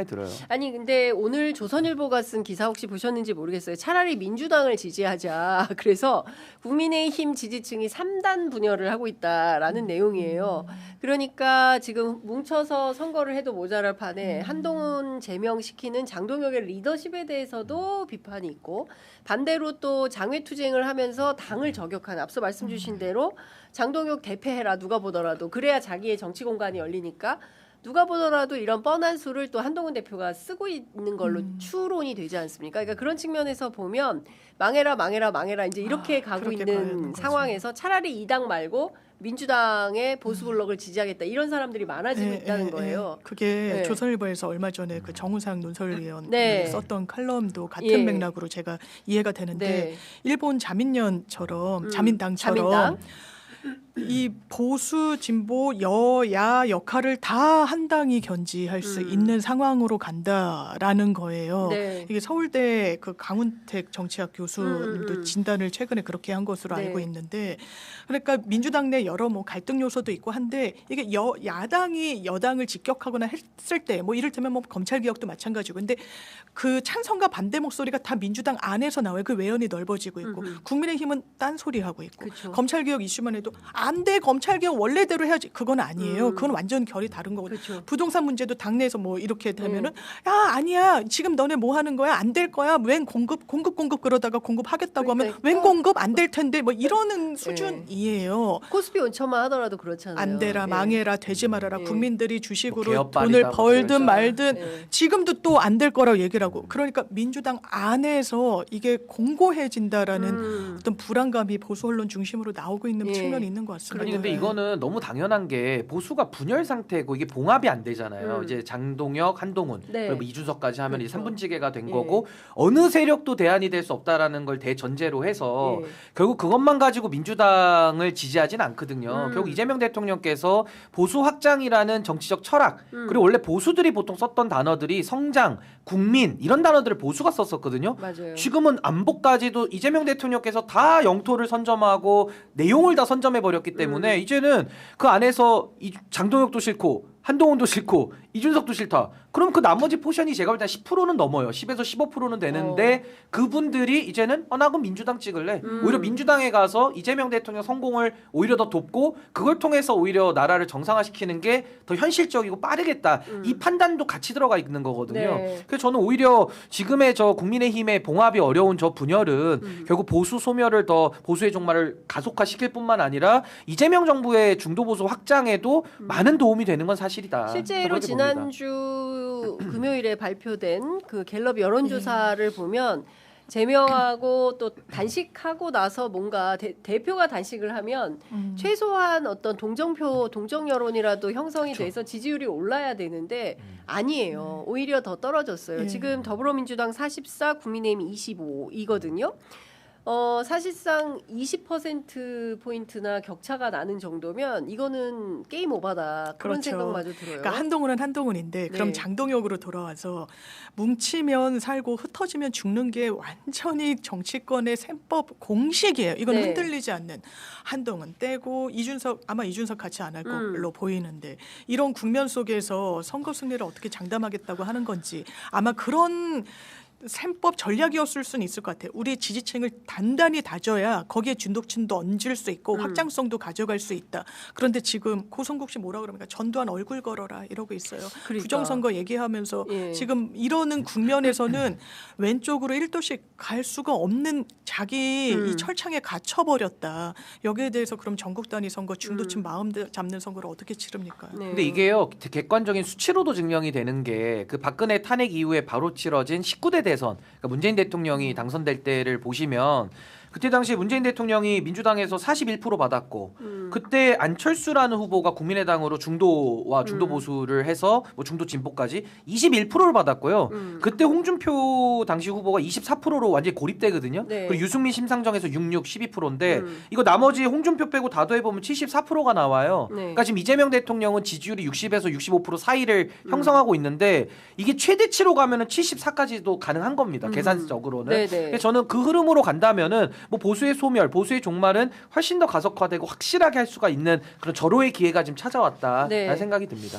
들어요. 아니 근데 오늘 조선일보가 쓴 기사 혹시 보셨는지 모르겠어요. 차라리 민주당을 지지하자. 그래서 국민의힘 지지층이 3단 분열을 하고 있다라는 내용이에요. 그러니까 지금 뭉쳐서 선거를 해도 모자랄 판에 한동훈 제명시키는 장동혁의 리더십에 대해서도 비판이 있고 반대로 또 장외투쟁을 하면서 당을 저격한 앞서 말씀 주신 대로 장동혁 대패해라 누가 보더라도 그래야 자기의 정치 공간이 열리니까 누가 보더라도 이런 뻔한 수를 또 한동훈 대표가 쓰고 있는 걸로 추론이 되지 않습니까? 그러니까 그런 측면에서 보면 망해라 망해라 망해라 이제 이렇게 가고 있는 상황에서 차라리 이 당 말고 민주당의 보수 블록을 지지하겠다 이런 사람들이 많아지고 있다는 거예요. 그게 조선일보에서 얼마 전에 그 정우상 논설위원 썼던 칼럼도 같은 예. 맥락으로 제가 이해가 되는데 네. 일본 자민련처럼 자민당처럼 이 보수 진보 여야 역할을 다 한 당이 견지할 수 있는 상황으로 간다라는 거예요. 네. 이게 서울대 그 강훈택 정치학 교수님도 진단을 최근에 그렇게 한 것으로 알고 있는데, 그러니까 민주당 내 여러 뭐 갈등 요소도 있고 한데 이게 야당이 여당을 직격하거나 했을 때 뭐 이를테면 뭐 검찰 개혁도 마찬가지고, 근데 그 찬성과 반대 목소리가 다 민주당 안에서 나와요. 그 외연이 넓어지고 있고 국민의힘은 딴 소리 하고 있고 그쵸. 검찰 개혁 이슈만 해도 안 돼, 검찰 개혁 원래대로 해야지. 그건 아니에요. 그건 완전 결이 다른 거거든요. 그쵸. 부동산 문제도 당내에서 뭐 이렇게 되면은 야 아니야 지금 너네 뭐 하는 거야, 안 될 거야, 웬 공급 그러다가 공급하겠다고 하면 웬 공급 안 될 텐데 뭐 이러는 수준이에요. 코스피 온천만 하더라도 그렇잖아요. 안 되라 망해라 되지 말아라 국민들이 주식으로 뭐 돈을 벌든 그렇죠. 말든 지금도 또 안 될 거라고 얘기를 하고, 그러니까 민주당 안에서 이게 공고해진다라는 어떤 불안감이 보수 언론 중심으로 나오고 있는 측면이 있는 것 같습니다. 아니 근데 이거는 너무 당연한 게 보수가 분열 상태고 이게 봉합이 안 되잖아요. 이제 장동혁, 한동훈 그리고 이준석까지 하면 이제 3분지계가 된 거고 어느 세력도 대안이 될 수 없다라는 걸 대전제로 해서 결국 그것만 가지고 민주당을 지지하진 않거든요. 결국 이재명 대통령께서 보수 확장이라는 정치적 철학 그리고 원래 보수들이 보통 썼던 단어들이 성장, 국민 이런 단어들을 보수가 썼었거든요. 맞아요. 지금은 안보까지도 이재명 대통령께서 다 영토를 선점하고 내용을 다 선점해 버렸기 때문에 이제는 그 안에서 장동혁도 싫고 한동훈도 싫고 이준석도 싫다. 그럼 그 나머지 포션이 제가 볼 때 10%는 넘어요. 10에서 15%는 되는데 그분들이 이제는 나 그럼 민주당 찍을래. 오히려 민주당에 가서 이재명 대통령 성공을 오히려 더 돕고 그걸 통해서 오히려 나라를 정상화시키는 게 더 현실적이고 빠르겠다. 이 판단도 같이 들어가 있는 거거든요. 그래서 저는 오히려 지금의 저 국민의힘의 봉합이 어려운 저 분열은 결국 보수 소멸을 더 보수의 종말을 가속화시킬 뿐만 아니라 이재명 정부의 중도 보수 확장에도 많은 도움이 되는 건 사실이다. 실제로 지난주 금요일에 발표된 그 갤럽 여론조사를 보면 제명하고 또 단식하고 나서 뭔가 대표가 단식을 하면 최소한 어떤 동정 여론이라도 형성이 돼서 지지율이 올라야 되는데 아니에요. 오히려 더 떨어졌어요. 지금 더불어민주당 44, 국민의힘 25이거든요. 사실상 20%포인트나 격차가 나는 정도면 이거는 게임 오바다. 그런 생각마저 들어요. 그러니까 한동훈은 한동훈인데 그럼 장동혁으로 돌아와서 뭉치면 살고 흩어지면 죽는 게 완전히 정치권의 셈법 공식이에요. 이건 흔들리지 않는. 한동훈 떼고 아마 이준석 같이 안 할 걸로 보이는데 이런 국면 속에서 선거 승리를 어떻게 장담하겠다고 하는 건지 아마 그런 셈법 전략이었을 수는 있을 것 같아요. 우리 지지층을 단단히 다져야 거기에 진독층도 얹을 수 있고 확장성도 가져갈 수 있다. 그런데 지금 고성국 씨 뭐라 그럽니까? 전두환 얼굴 걸어라 이러고 있어요. 그러니까. 부정선거 얘기하면서 지금 이러는 국면에서는 왼쪽으로 1도씩 갈 수가 없는 자기 이 철창에 갇혀버렸다. 여기에 대해서 그럼 전국 단위 선거 중도층 마음 잡는 선거를 어떻게 치릅니까? 근데 이게요 객관적인 수치로도 증명이 되는 게 그 박근혜 탄핵 이후에 바로 치러진 19대 대선, 그러니까 문재인 대통령이 당선될 때를 보시면 그때 당시에 문재인 대통령이 민주당에서 41% 받았고 그때 안철수라는 후보가 국민의당으로 중도와 중도 보수를 해서 뭐 중도 진보까지 21%를 받았고요. 그때 홍준표 당시 후보가 24%로 완전히 고립되거든요. 그리고 유승민 심상정에서 66, 12%인데 이거 나머지 홍준표 빼고 다 더해보면 74%가 나와요. 그러니까 지금 이재명 대통령은 지지율이 60에서 65% 사이를 형성하고 있는데 이게 최대치로 가면은 74까지도 가능한 겁니다. 계산적으로는. 그래서 저는 그 흐름으로 간다면은 뭐 보수의 소멸, 보수의 종말은 훨씬 더 가속화되고 확실하게 할 수가 있는 그런 절호의 기회가 지금 찾아왔다라는 생각이 듭니다.